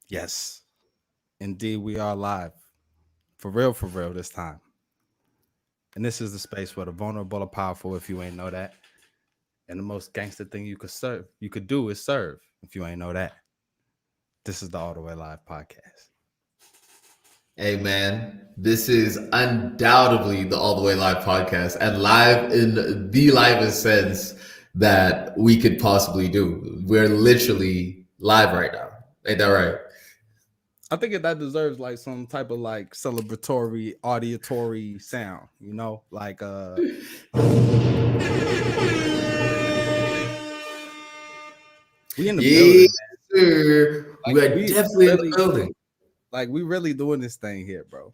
Yes, indeed, we are live. For real this time. And this is the space where the vulnerable are powerful if you ain't know that. And the most gangster thing you could do is serve if you ain't know that. This is the All the Way Live podcast. Hey man, this is undoubtedly the All the Way Live podcast and live in the livest sense that we could possibly do. We're literally live right now. Ain't that right? I think that deserves like some type of like celebratory auditory sound, like we in the building, Yes, man. sir. Like We are we definitely in the really building. we really doing this thing here, bro.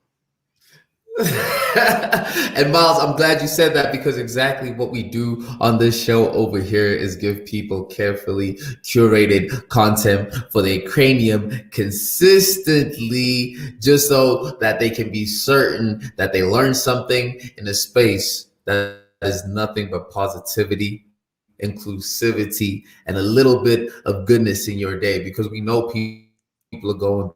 And Miles, I'm glad you said that because exactly what we do on this show over here is give people carefully curated content for their cranium consistently, just so that they can be certain that they learn something in a space that is nothing but positivity, inclusivity, and a little bit of goodness in your day because we know people are going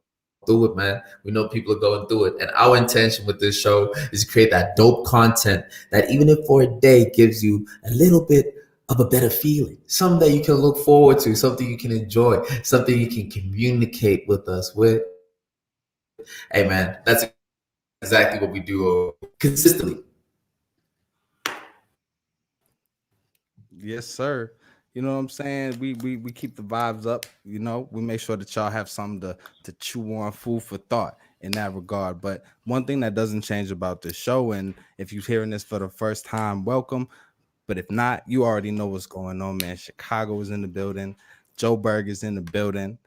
through it, man. We know people are going through it. And our intention with this show is to create that dope content that even if for a day gives you a little bit of a better feeling, something that you can look forward to, something you can enjoy, something you can communicate with us with. Hey man, that's exactly what we do consistently. Yes, sir. You know what I'm saying? We keep the vibes up, We make sure that y'all have something to chew on, food for thought in that regard. But one thing that doesn't change about this show, and if you're hearing this for the first time, welcome. But if not, you already know what's going on, man. Chicago is in the building. Joe Berg is in the building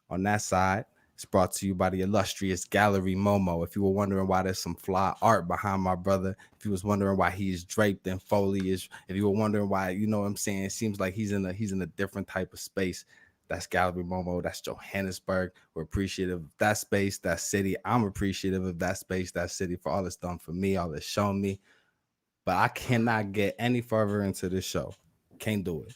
on that side. It's brought to you by the illustrious Gallery Momo. If you were wondering why there's some fly art behind my brother, if you was wondering why he's draped in foliage, if you were wondering why, you know what I'm saying, it seems like he's in a different type of space. That's Gallery Momo. That's Johannesburg. We're appreciative of that space, that city. I'm appreciative of that space, that city for all it's done for me, all it's shown me. But I cannot get any further into this show. Can't do it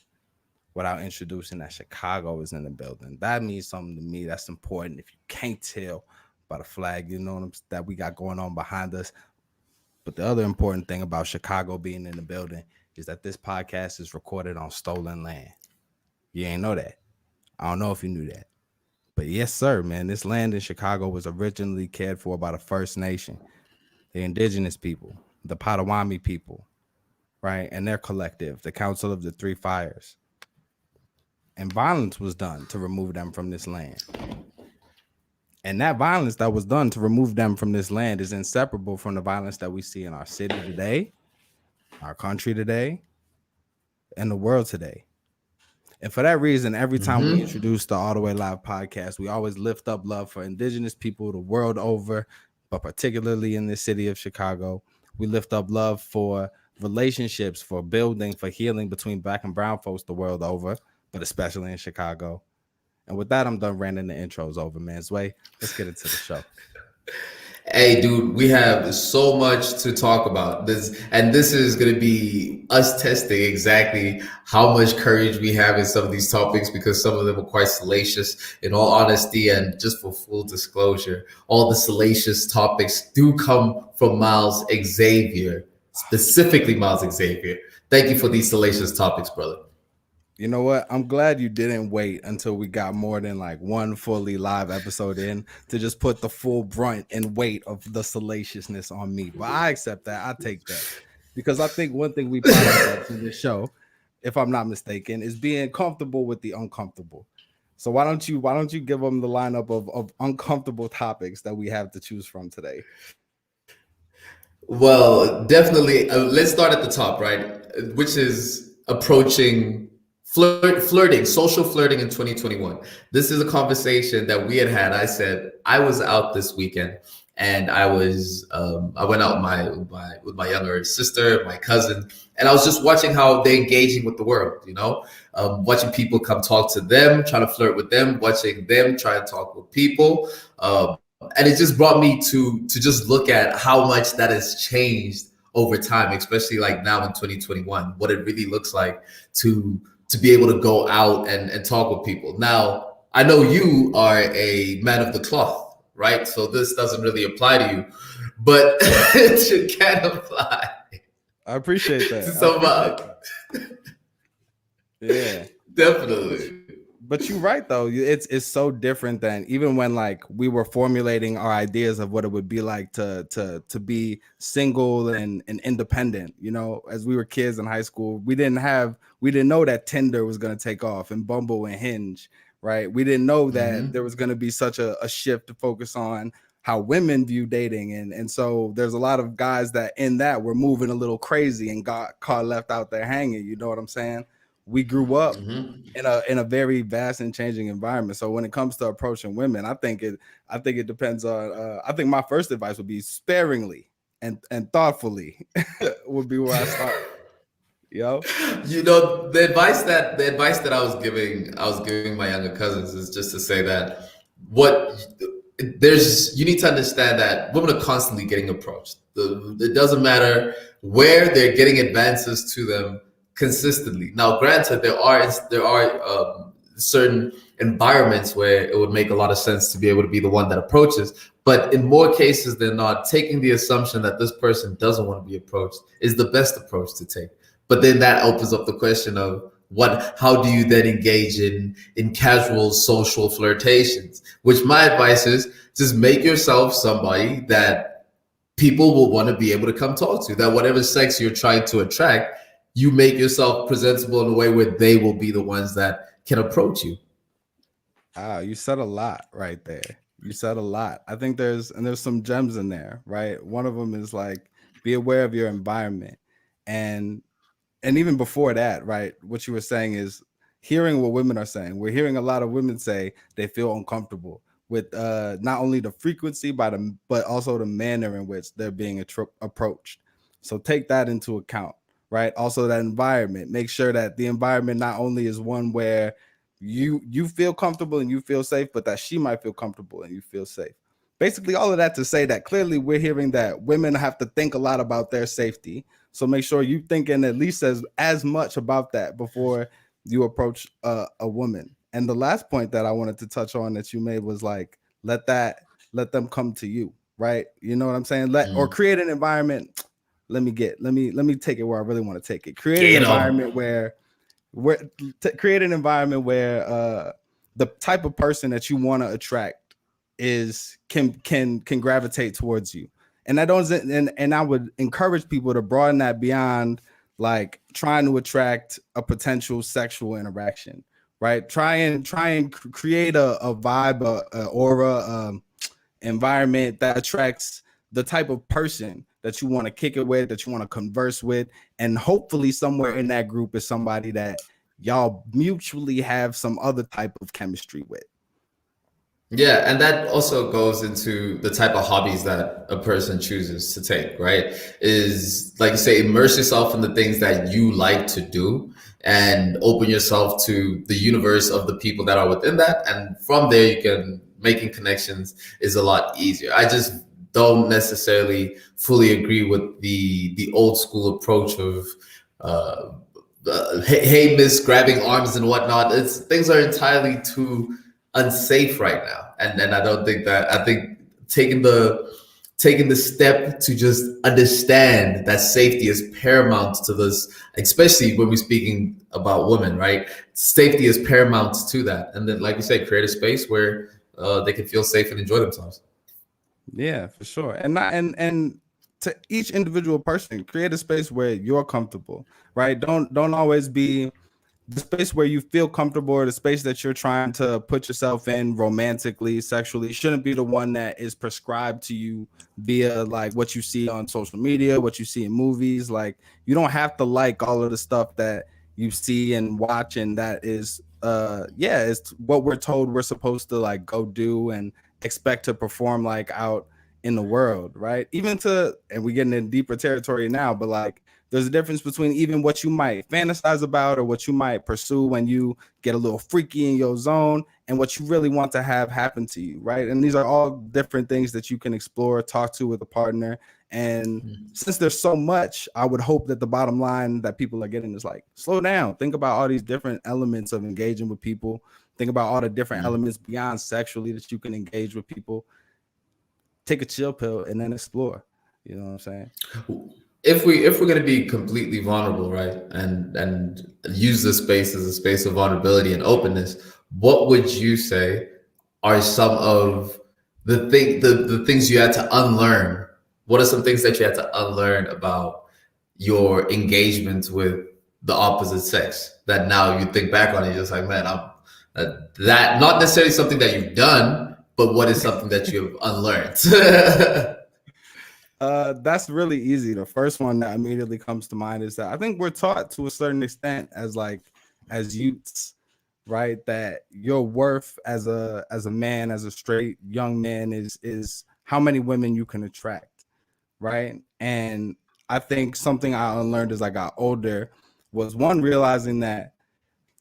without introducing that Chicago is in the building. That means something to me. That's important. If you can't tell by the flag, that we got going on behind us. But the other important thing about Chicago being in the building is that this podcast is recorded on stolen land. You ain't know that. I don't know if you knew that. But yes, sir, man. This land in Chicago was originally cared for by the First Nation, the indigenous people, the Potawatomi people, right? And their collective, the Council of the Three Fires. And violence was done to remove them from this land. And that violence that was done to remove them from this land is inseparable from the violence that we see in our city today, our country today, and the world today. And for that reason, every time we Mm-hmm. introduce the All the Way Live podcast, we always lift up love for indigenous people the world over, but particularly in the city of Chicago. We lift up love for relationships, for building, for healing between black and brown folks the world over, but especially in Chicago. And with that, I'm done ranting the intros over, man. Sway, let's get into the show. Hey, dude, we have so much to talk about. This is going to be us testing exactly how much courage we have in some of these topics because some of them are quite salacious. In all honesty, and just for full disclosure, all the salacious topics do come from Miles Xavier, specifically Miles Xavier. Thank you for these salacious topics, brother. You know what? I'm glad you didn't wait until we got more than like one fully live episode in to just put the full brunt and weight of the salaciousness on me. But I accept that. I take that. Because I think one thing we pride ourselves in this show, if I'm not mistaken, is being comfortable with the uncomfortable. So why don't you give them the lineup of uncomfortable topics that we have to choose from today? Well, definitely. Let's start at the top, right? Which is approaching flirting, social flirting in 2021. This is a conversation that we had had. I said I was out this weekend, and I went out with my younger sister, my cousin, and I was just watching how they're engaging with the world. Watching people come talk to them, trying to flirt with them, watching them try to talk with people. And it just brought me to just look at how much that has changed over time, especially like now in 2021, what it really looks like to be able to go out and talk with people. Now, I know you are a man of the cloth, right? So this doesn't really apply to you, but it can apply I appreciate to that. I appreciate somebody. that. Yeah. But Definitely. but you're right though. It's so different than even when like we were formulating our ideas of what it would be like to be single and independent. You know, as we were kids in high school, we didn't know that Tinder was gonna take off and Bumble and Hinge, right? We didn't know that there Hmm. was gonna be such a shift to focus on how women view dating, and so there's a lot of guys that in that were moving a little crazy and got caught left out there hanging. You know what I'm saying? We grew up Hmm. in a very vast and changing environment. So when it comes to approaching women, I think it depends on. I think my first advice would be sparingly and thoughtfully would be where I start. Yo, You know, the advice that I was giving my younger cousins is just to say that what there's you need to understand that women are constantly getting approached. It doesn't matter where they're getting advances to them consistently. Now, granted, there are certain environments where it would make a lot of sense to be able to be the one that approaches, but in more cases than not, taking the assumption that this person doesn't want to be approached is the best approach to take. But then that opens up the question of how do you then engage in casual social flirtations? Which my advice is just make yourself somebody that people will want to be able to come talk to. That whatever sex you're trying to attract, you make yourself presentable in a way where they will be the ones that can approach you. you said a lot right there. You said a lot. I think there's some gems in there, right? One of them is like be aware of your environment, and and even before that, right? What you were saying is hearing what women are saying. We're hearing a lot of women say they feel uncomfortable with not only the frequency, but also the manner in which they're being approached. So take that into account, right? Also, that environment. Make sure that the environment not only is one where you feel comfortable and you feel safe, but that she might feel comfortable and you feel safe. Basically, all of that to say that clearly we're hearing that women have to think a lot about their safety, so make sure you thinking at least as much about that before you approach a woman. And the last point that I wanted to touch on that you made was like let them come to you, right? You know what I'm saying? Let or Mm. create an environment. Let me take it where I really want to take it. Create an Get them. environment where create an environment where the type of person that you want to attract is can gravitate towards you. And I don't and I would encourage people to broaden that beyond like trying to attract a potential sexual interaction, right? Try and create a vibe, a aura, environment that attracts the type of person that you want to kick it with, that you want to converse with, and hopefully somewhere in that group is somebody that y'all mutually have some other type of chemistry with. Yeah, and that also goes into the type of hobbies that a person chooses to take, right? Is like you say, immerse yourself in the things that you like to do and open yourself to the universe of the people that are within that. And from there, you can making connections is a lot easier. I just don't necessarily fully agree with the old school approach of uh, hey miss, grabbing arms and whatnot. It's things are entirely too unsafe right now, and I don't think that. I think taking the step to just understand that safety is paramount to this, especially when we're speaking about women, right? Safety is paramount to that, and then like you say, create a space where they can feel safe and enjoy themselves. Yeah, for sure. And not and to each individual person, create a space where you're comfortable, right? Don't always be the space where you feel comfortable, or the space that you're trying to put yourself in romantically, sexually, shouldn't be the one that is prescribed to you via like what you see on social media, what you see in movies. Like you don't have to like all of the stuff that you see and watch, and that is yeah, it's what we're told we're supposed to like go do and expect to perform like out in the world, right? Even to, and we're getting in deeper territory now, but like there's a difference between even what you might fantasize about or what you might pursue when you get a little freaky in your zone and what you really want to have happen to you, right? And these are all different things that you can explore, talk to with a partner. And since there's so much, I would hope that the bottom line that people are getting is like, slow down, think about all these different elements of engaging with people. Think about all the different elements beyond sexually that you can engage with people. Take a chill pill and then explore. You know what I'm saying? If we're gonna be completely vulnerable, right, and use this space as a space of vulnerability and openness, what would you say are some of the things you had to unlearn? What are some things that you had to unlearn about your engagement with the opposite sex that now you think back on it, you're just like, man, I'm that not necessarily something that you've done, but what is something that you've unlearned? That's really easy. The first one that immediately comes to mind is that I think we're taught to a certain extent as youths, right, that your worth as a man, as a straight young man is how many women you can attract, right? And I think something I unlearned as I got older was one, realizing that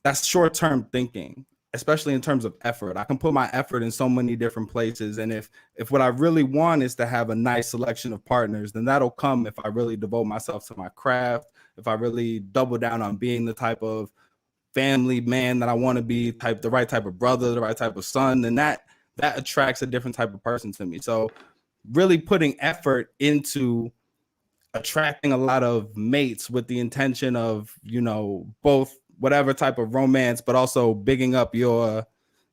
that's short-term thinking, especially in terms of effort. I can put my effort in so many different places, and if what I really want is to have a nice selection of partners, then that'll come if I really devote myself to my craft, if I really double down on being the type of family man that I want to be, the right type of brother, the right type of son, then that attracts a different type of person to me. So really putting effort into attracting a lot of mates with the intention of, both whatever type of romance, but also bigging up your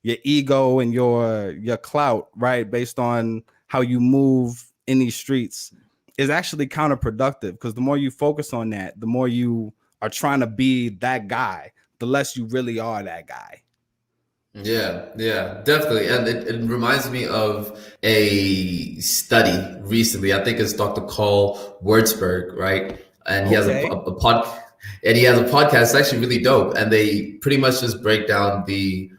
ego and your clout, right, based on how you move in these streets, is actually counterproductive, because the more you focus on that, the more you are trying to be that guy, the less you really are that guy. Yeah, definitely. And it reminds me of a study recently. I think it's Dr. Carl Wurzburg, right? And he has a podcast. It's actually really dope. And they pretty much just break down the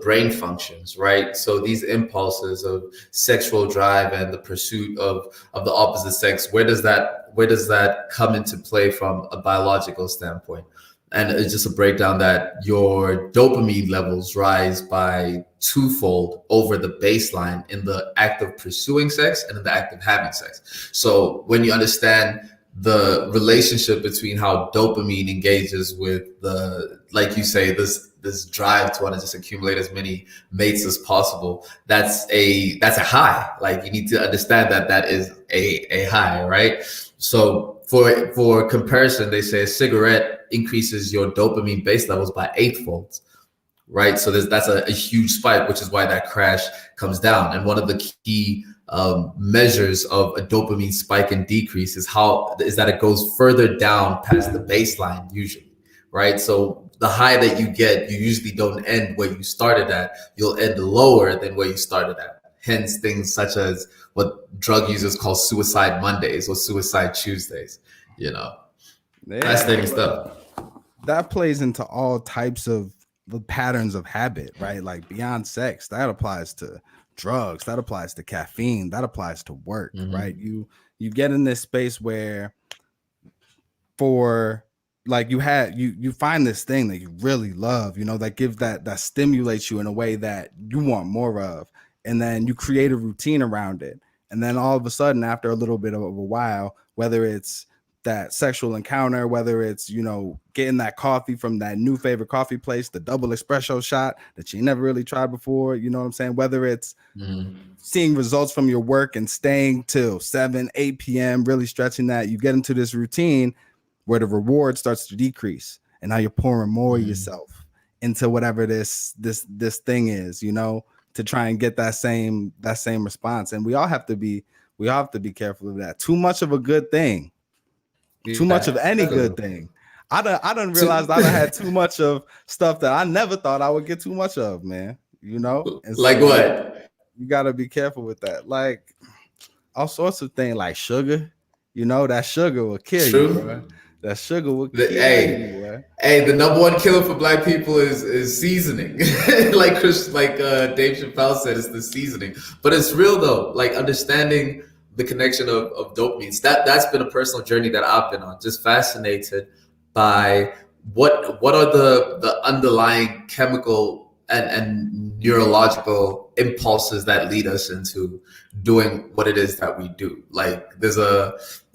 brain functions, right? So these impulses of sexual drive and the pursuit of the opposite sex, where does that come into play from a biological standpoint? And it's just a breakdown that your dopamine levels rise by twofold over the baseline in the act of pursuing sex and in the act of having sex. So when you understand the relationship between how dopamine engages with like you say, this drive to want to just accumulate as many mates as possible, that's a high. Like, you need to understand that is a high, right? So for comparison, they say a cigarette increases your dopamine base levels by 8-fold, right? So that's a huge spike, which is why that crash comes down. And one of the key measures of a dopamine spike and decrease is that it goes further down past the baseline usually, right? So the high that you get, you usually don't end where you started at. You'll end lower than where you started at. Hence things such as what drug users call suicide Mondays or suicide Tuesdays, Fascinating stuff. That plays into all types of the patterns of habit, right? Like beyond sex, that applies to drugs, that applies to caffeine, that applies to work, right? You get in this space where you find this thing that you really love, that gives that stimulates you in a way that you want more of, and then you create a routine around it. And then all of a sudden, after a little bit of a while, whether it's that sexual encounter, whether it's, getting that coffee from that new favorite coffee place, the double espresso shot that you never really tried before, you know what I'm saying? Whether it's seeing results from your work and staying till 7, 8 p.m., really stretching that, you get into this routine where the reward starts to decrease. And now you're pouring more of yourself into whatever this thing is, to try and get that same response. And we all have to be careful of that. Too much of a good thing. Too much of any good thing. I done realized I done had too much of stuff that I never thought I would get too much of, man. And so, like what? You gotta be careful with that. Like all sorts of things, like sugar. That sugar will kill you, bro. That sugar will kill you, bro. Hey, the number one killer for Black people is seasoning. like Dave Chappelle said, it's the seasoning. But it's real though. Like understanding the connection of dopamine. That's been a personal journey that I've been on. Just fascinated by what are the underlying chemical and neurological impulses that lead us into doing what it is that we do. Like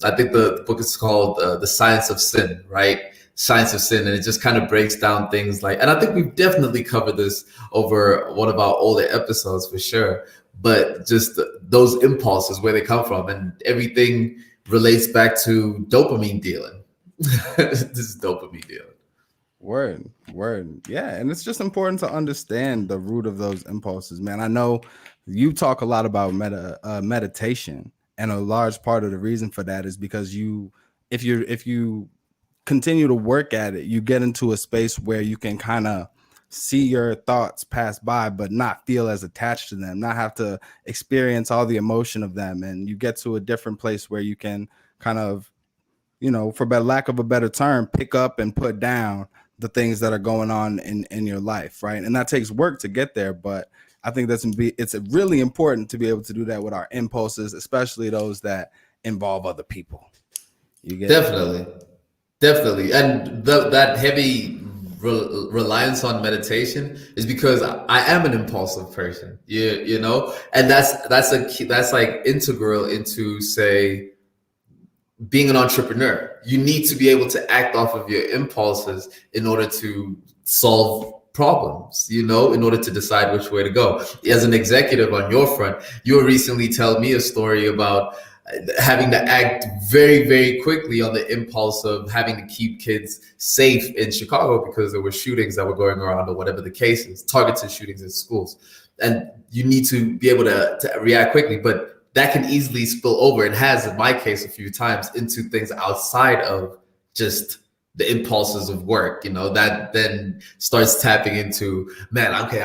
I think the book is called The Science of Sin, right? Science of Sin, and it just kind of breaks down things like, and I think we've definitely covered this over one of our older episodes for sure, but just those impulses, where they come from, and everything relates back to dopamine dealing. This is dopamine dealing. Word. Yeah. And it's just important to understand the root of those impulses, man. I know you talk a lot about meditation, and a large part of the reason for that is because if you continue to work at it, you get into a space where you can kind of see your thoughts pass by, but not feel as attached to them, not have to experience all the emotion of them. And you get to a different place where you can kind of, for lack of a better term, pick up and put down the things that are going on in your life, right? And that takes work to get there, but I think it's really important to be able to do that with our impulses, especially those that involve other people. You get Definitely. And that heavy reliance on meditation is because I am an impulsive person, and that's like integral into, say, being an entrepreneur. You need to be able to act off of your impulses in order to solve problems, in order to decide which way to go. As an executive on your front, you were recently telling me a story about having to act very, very quickly on the impulse of having to keep kids safe in Chicago because there were shootings that were going around, or whatever the case is, targeted shootings in schools. And you need to be able to react quickly, but that can easily spill over. It has, in my case, a few times, into things outside of just the impulses of work, that then starts tapping into, man, okay,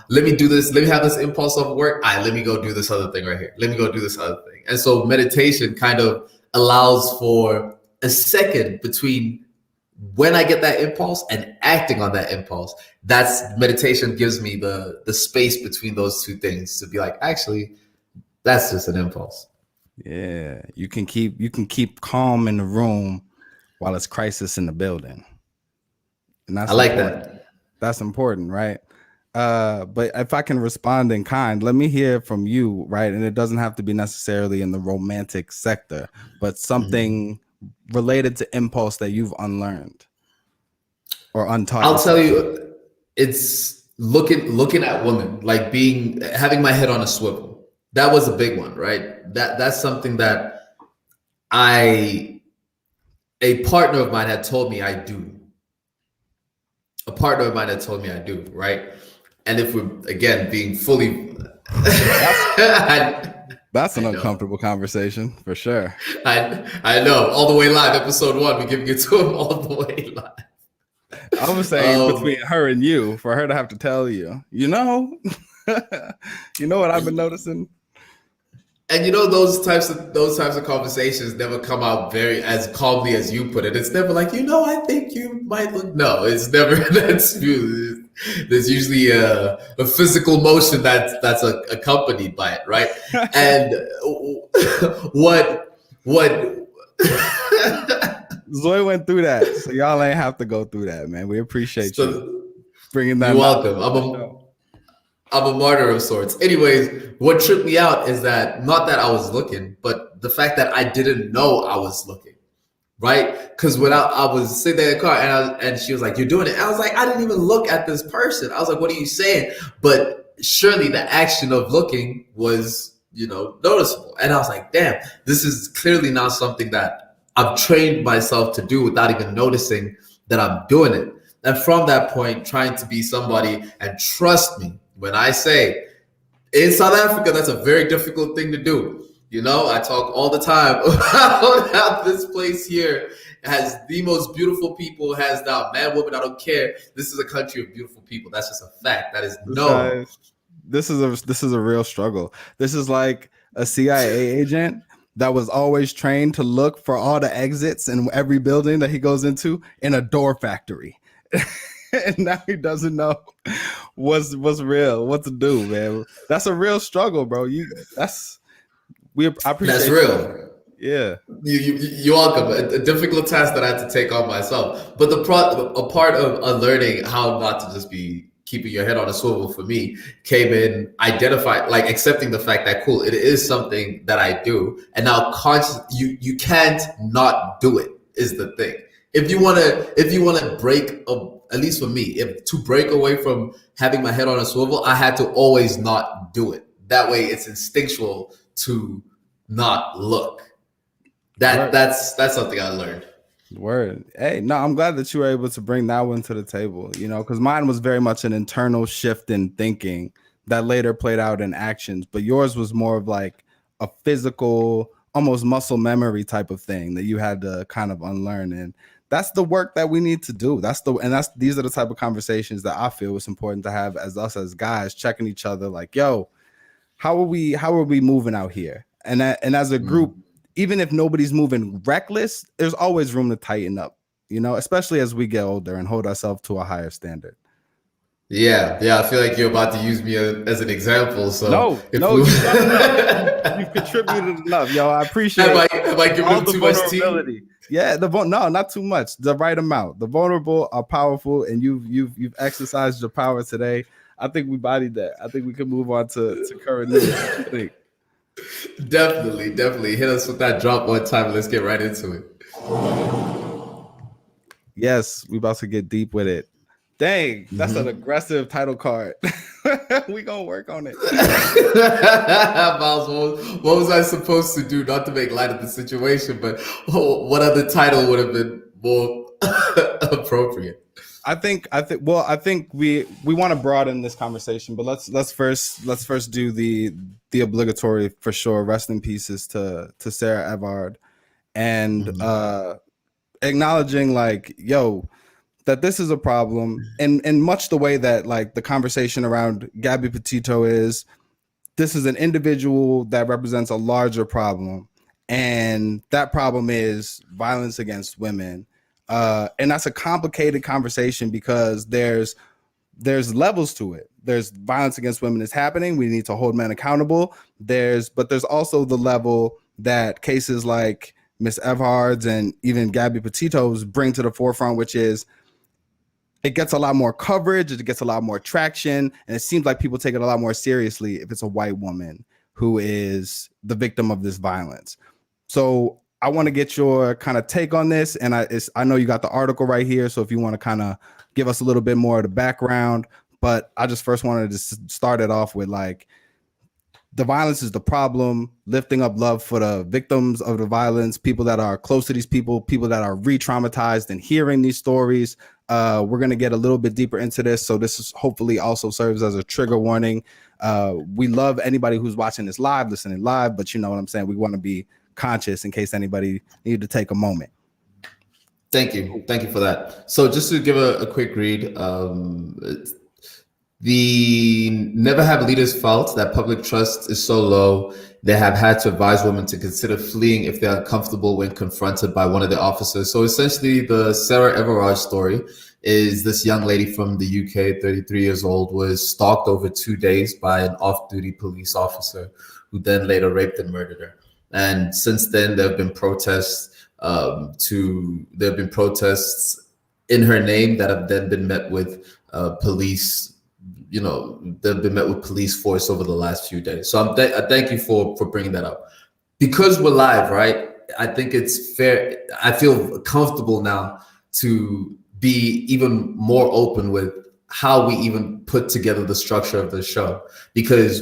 let me do this. Let me have this impulse of work. Let me go do this other thing right here. Let me go do this other thing. And so meditation kind of allows for a second between when I get that impulse and acting on that impulse. Meditation gives me the space between those two things to be like, actually, that's just an impulse. Yeah. You can keep calm in the room while it's crisis in the building. And that's that. That's important, right? But if I can respond in kind, let me hear from you, right? And it doesn't have to be necessarily in the romantic sector, but something related to impulse that you've unlearned or untaught. I'll tell you, it's looking at women, like having my head on a swivel. That was a big one, right? That's something that a partner of mine had told me I do. Right? And if we're, again, being fully... That's an uncomfortable conversation, for sure. I know. All the way live, episode 1, we're giving it to him all the way live. I was saying between her and you, for her to have to tell you, you know what I've been noticing? And those types of conversations never come out very as calmly as you put it. It's never like, I think you might look. No, it's never. There's usually a physical motion that's accompanied by it, right? And what Zoe went through that, so y'all ain't have to go through that, man. We appreciate you bringing that. You're welcome. I'm a martyr of sorts. Anyways, what tripped me out is that not that I was looking, but the fact that I didn't know I was looking, right? Because when I was sitting there in the car and she was like, "You're doing it," I was like, I didn't even look at this person. I was like, "What are you saying?" But surely the action of looking was, noticeable. And I was like, damn, this is clearly not something that I've trained myself to do without even noticing that I'm doing it. And from that point, trying to be somebody, and trust me, when I say in South Africa, that's a very difficult thing to do. I talk all the time about how this place here has the most beautiful people, has now man, woman, I don't care. This is a country of beautiful people. That's just a fact. That is known. This is a real struggle. This is like a CIA agent that was always trained to look for all the exits in every building that he goes into in a door factory. And now he doesn't know what's real, what to do, man. That's a real struggle, bro. I appreciate that's real. Yeah. You're welcome. A difficult task that I had to take on myself. But a part of learning how not to just be keeping your head on a swivel for me came in accepting the fact that, cool, it is something that I do. And now you can't not do it is the thing. if you wanna break at least for me, if to break away from having my head on a swivel, I had to always not do it. That way it's instinctual to not look. That's something I learned. Word. Hey, no, I'm glad that you were able to bring that one to the table, you know, because mine was very much an internal shift in thinking that later played out in actions, but yours was more of like a physical, almost muscle memory type of thing that you had to kind of unlearn. And that's the work that we need to do. These are the type of conversations that I feel it's important to have as us as guys, checking each other like, yo, how are we moving out here? And as a group, even if nobody's moving reckless, there's always room to tighten up, you know, especially as we get older and hold ourselves to a higher standard. Yeah. I feel like you're about to use me as an example. So no, you've contributed enough, yo. I appreciate it. Am I giving too much tea? Yeah, no, not too much. The right amount. The vulnerable are powerful, and you've exercised your power today. I think we bodied that. I think we can move on to current news. I think. Definitely hit us with that drop one time and let's get right into it. Yes, we about to get deep with it. Dang, that's an aggressive title card. We gonna work on it. Miles, what was I supposed to do? Not to make light of the situation, but what other title would have been more appropriate? I think we want to broaden this conversation, but let's first do the obligatory for sure. Rest in pieces to Sarah Everard, and acknowledging like, yo, that this is a problem, and much the way that like the conversation around Gabby Petito is, this is an individual that represents a larger problem, and that problem is violence against women. And that's a complicated conversation because there's levels to it. There's violence against women is happening. We need to hold men accountable. But there's also the level that cases like Miss Everhard's and even Gabby Petito's bring to the forefront, which is it gets a lot more coverage, it gets a lot more traction, and it seems like people take it a lot more seriously if it's a white woman who is the victim of this violence. So I want to get your kind of take on this, and I know you got the article right here, so if you want to kind of give us a little bit more of the background, but I just first wanted to start it off with like, the violence is the problem, lifting up love for the victims of the violence, people that are close to these people that are re-traumatized and hearing these stories. We're going to get a little bit deeper into this, so this is hopefully also serves as a trigger warning. We love anybody who's watching this live, listening live, but you know what I'm saying? We want to be conscious in case anybody needed to take a moment. Thank you for that. So just to give a quick read, the Never Have Leaders felt that public trust is so low they have had to advise women to consider fleeing if they are uncomfortable when confronted by one of the officers. So essentially the Sarah Everard story is this young lady from the UK, 33 years old, was stalked over 2 days by an off-duty police officer who then later raped and murdered her. And since then, there have been protests. There have been protests in her name that have then been met with police. You know, they've been met with police force over the last few days. So I thank you for bringing that up. Because we're live, right? I think it's fair. I feel comfortable now to be even more open with how we even put together the structure of the show. Because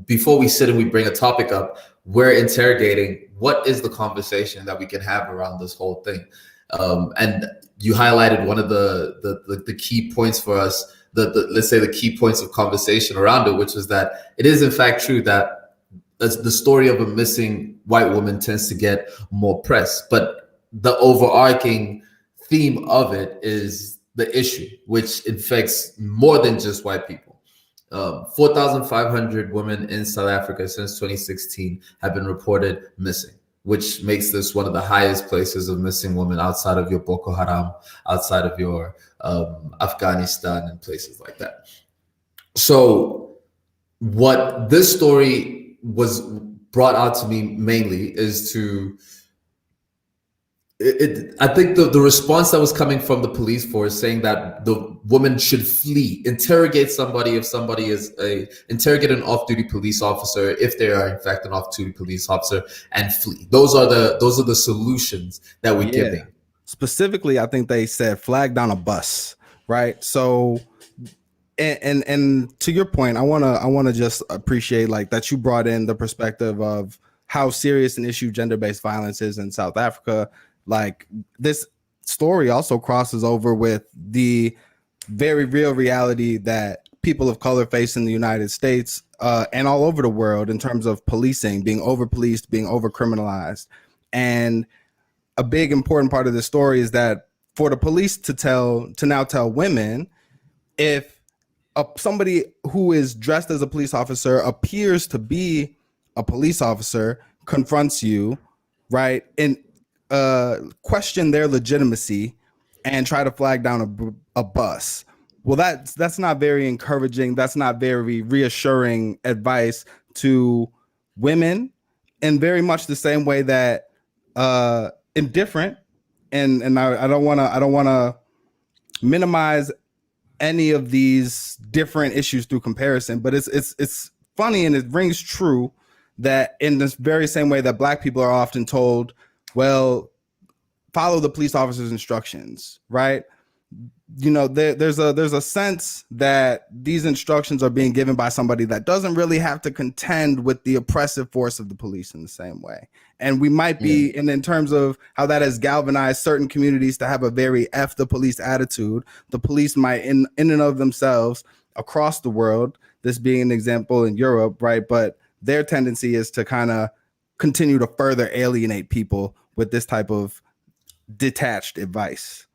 before we sit and we bring a topic up, we're interrogating what is the conversation that we can have around this whole thing. And you highlighted one of the key points for us, let's say the key points of conversation around it, which is that it is in fact true that the story of a missing white woman tends to get more press, but the overarching theme of it is the issue, which infects more than just white people. 4,500 women in South Africa since 2016 have been reported missing, which makes this one of the highest places of missing women outside of your Boko Haram, outside of your Afghanistan and places like that. So what this story was brought out to me mainly is to I think the response that was coming from the police force saying that the woman should flee, interrogate somebody if somebody is interrogate an off-duty police officer if they are in fact an off-duty police officer, and flee. Those are the solutions that we're giving. specifically, I think they said flag down a bus, right? So, and to your point, I wanna just appreciate like that you brought in the perspective of how serious an issue gender-based violence is in South Africa. Like this story also crosses over with the very real reality that people of color face in the United States and all over the world in terms of policing, being over policed, being over criminalized. And a big important part of the story is that for the police to now tell women, if somebody who is dressed as a police officer appears to be a police officer confronts you, right, and question their legitimacy and try to flag down a bus. Well, that's not very encouraging. That's not very reassuring advice to women, in very much the same way that indifferent, and I don't want to minimize any of these different issues through comparison, but it's funny and it rings true that in this very same way that Black people are often told, well, follow the police officer's instructions, right? You know, there's a sense that these instructions are being given by somebody that doesn't really have to contend with the oppressive force of the police in the same way. And we might be, and in terms of how that has galvanized certain communities to have a very F the police attitude, the police might in and of themselves across the world, this being an example in Europe, right? But their tendency is to kind of continue to further alienate people with this type of detached advice.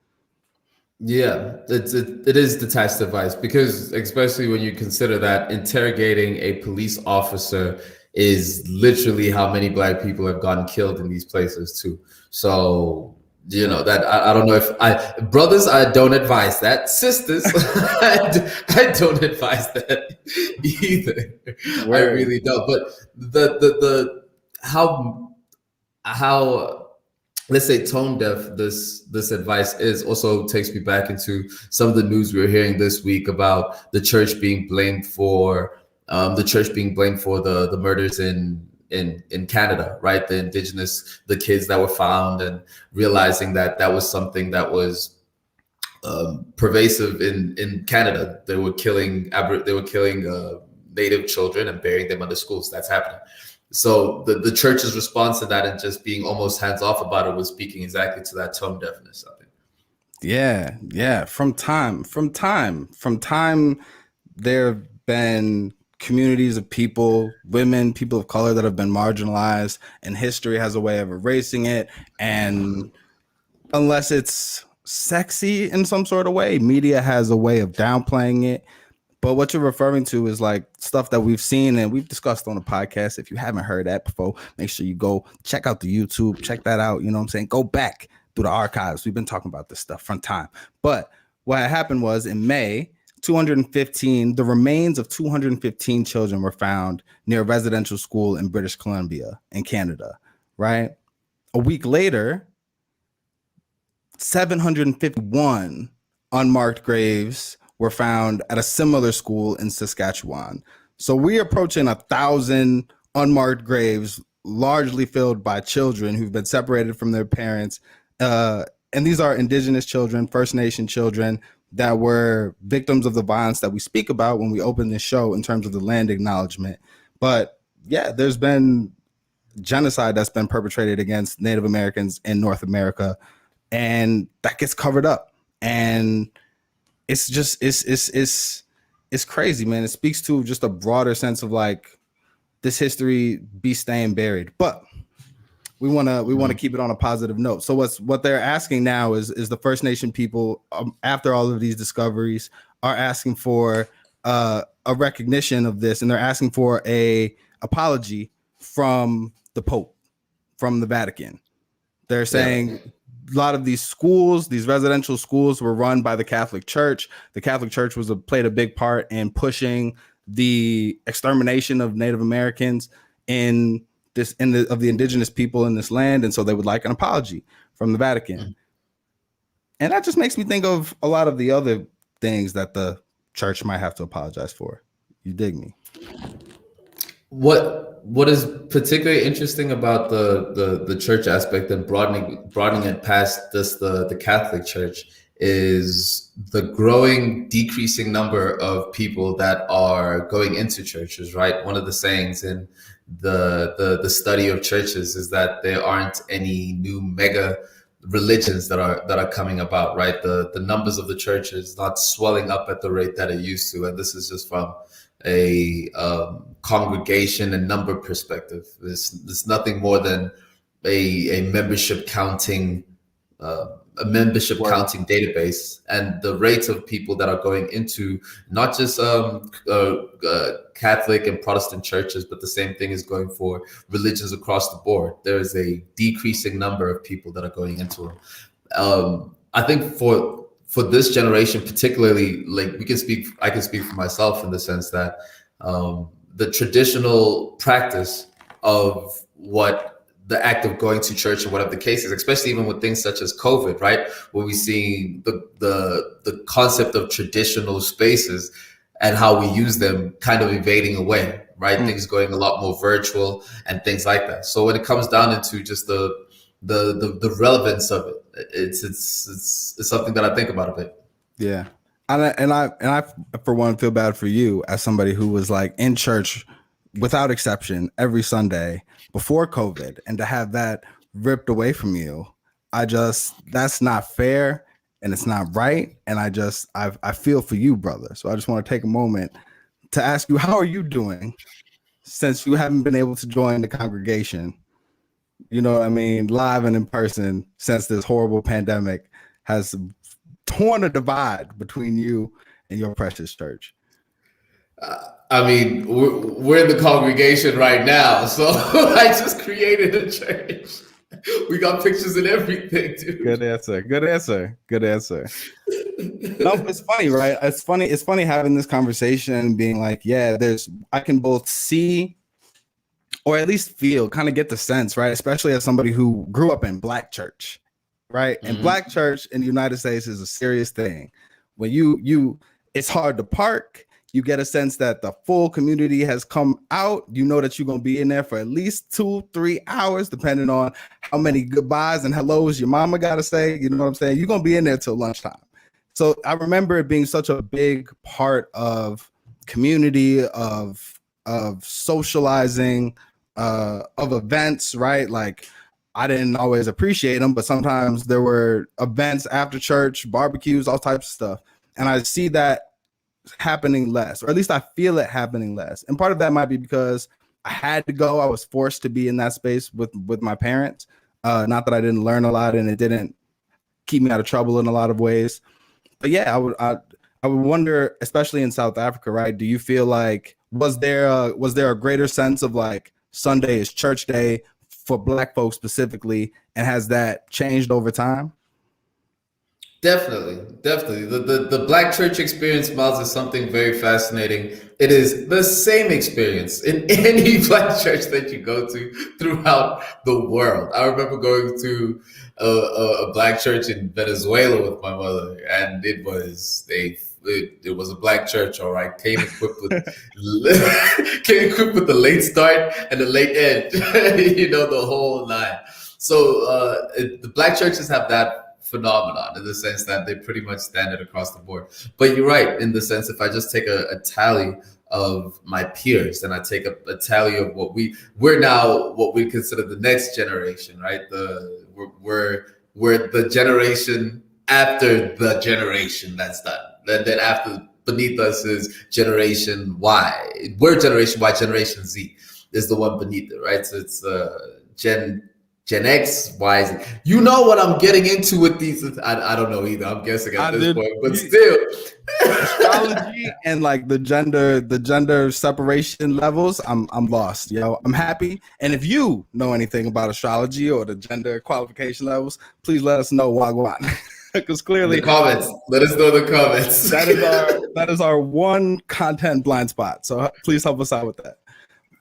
Yeah, it is detached advice, because especially when you consider that interrogating a police officer is literally how many Black people have gotten killed in these places too. So, you know, that I don't know if brothers, I don't advise that. Sisters, I don't advise that either. Word. I really don't. But the how let's say tone deaf this advice is also takes me back into some of the news we were hearing this week about the church being blamed for the murders in Canada, right? The kids that were found, and realizing that was something that was pervasive in Canada. They were killing native children and burying them under schools. That's happening. So the church's response to that, and just being almost hands off about it, was speaking exactly to that tone deafness, I think. Yeah. From time, there have been communities of people, women, people of color that have been marginalized, and history has a way of erasing it. And unless it's sexy in some sort of way, media has a way of downplaying it. But what you're referring to is like stuff that we've seen and we've discussed on the podcast. If you haven't heard that before, make sure you go check out the YouTube, check that out. You know what I'm saying? Go back through the archives. We've been talking about this stuff from time. But what happened was in May, the remains of 215 children were found near a residential school in British Columbia in Canada, right? A week later, 751 unmarked graves were found at a similar school in Saskatchewan. So we're approaching 1,000 unmarked graves, largely filled by children who've been separated from their parents. And these are Indigenous children, First Nation children that were victims of the violence that we speak about when we open this show in terms of the land acknowledgement. But yeah, there's been genocide that's been perpetrated against Native Americans in North America, and that gets covered up. And it's just it's crazy, man. It speaks to just a broader sense of like this history be staying buried. But we want to keep it on a positive note. So what they're asking now is the First Nation people, after all of these discoveries, are asking for a recognition of this, and they're asking for a apology from the Pope, from the Vatican. They're saying a lot of these schools, these residential schools, were run by the Catholic Church. The Catholic Church played a big part in pushing the extermination of Native Americans of the indigenous people in this land, and so they would like an apology from the Vatican. Mm-hmm. And that just makes me think of a lot of the other things that the church might have to apologize for. You dig me? What is particularly interesting about the church aspect and broadening it past just the Catholic Church is the growing decreasing number of people that are going into churches, right? One of the sayings in the study of churches is that there aren't any new mega religions that are coming about, right? The numbers of the churches not swelling up at the rate that it used to, and this is just from a congregation and number perspective. There's nothing more than a membership counting database, and the rates of people that are going into not just Catholic and Protestant churches, but the same thing is going for religions across the board. There is a decreasing number of people that are going into them. I think for this generation, particularly, like I can speak for myself in the sense that the traditional practice of what the act of going to church or whatever the case is, especially even with things such as COVID, right? Where we see the concept of traditional spaces and how we use them kind of evading away, right? Things going a lot more virtual and things like that. So when it comes down into just the relevance of it, it's something that I think about a bit. Yeah. And I for one feel bad for you as somebody who was like in church without exception every Sunday before COVID, and to have that ripped away from you, that's not fair and it's not right. And I feel for you, brother. So I just want to take a moment to ask you, how are you doing since you haven't been able to join the congregation? You know what I mean? Live and in person, since this horrible pandemic has torn a divide between you and your precious church. I mean, we're in the congregation right now, so I just created a church. We got pictures and everything, dude. Good answer. No, it's funny, right? It's funny having this conversation, being like, yeah, I can both see or at least feel, kind of get the sense, right? Especially as somebody who grew up in Black church, right? And Black church in the United States is a serious thing. When it's hard to park. You get a sense that the full community has come out. You know that you're going to be in there for at least 2-3 hours, depending on how many goodbyes and hellos your mama got to say. You know what I'm saying? You're going to be in there till lunchtime. So I remember it being such a big part of community, of socializing, of events, right? Like, I didn't always appreciate them, but sometimes there were events after church, barbecues, all types of stuff. And I see that happening less, or at least I feel it happening less. And part of that might be because I had to go. I was forced to be in that space with my parents. Not that I didn't learn a lot and it didn't keep me out of trouble in a lot of ways. But yeah, I would wonder, especially in South Africa, right? Do you feel like was there a greater sense of like Sunday is church day for Black folks specifically, and has that changed over time? Definitely. The Black church experience, Miles, is something very fascinating. It is the same experience in any Black church that you go to throughout the world. I remember going to a Black church in Venezuela with my mother, and it was a Black church, all right. Came equipped with the late start and the late end, the whole nine. So the Black churches have that phenomenon in the sense that they pretty much stand it across the board. But you're right in the sense, if I just take a tally of my peers and I take a tally of we're now what we consider the next generation, right? We're the generation after the generation that's done. Then after beneath us is Generation Y. We're Generation Y. Generation Z is the one beneath it, right? So it's Gen X, Y, Z. You know what I'm getting into with these? I don't know either. I'm guessing at this point, but still, astrology and like the gender separation levels, I'm lost, yo. I'm happy. And if you know anything about astrology or the gender qualification levels, please let us know. Wagwan. Because clearly, the comments. Let us know in the comments. that is our one content blind spot. So please help us out with that.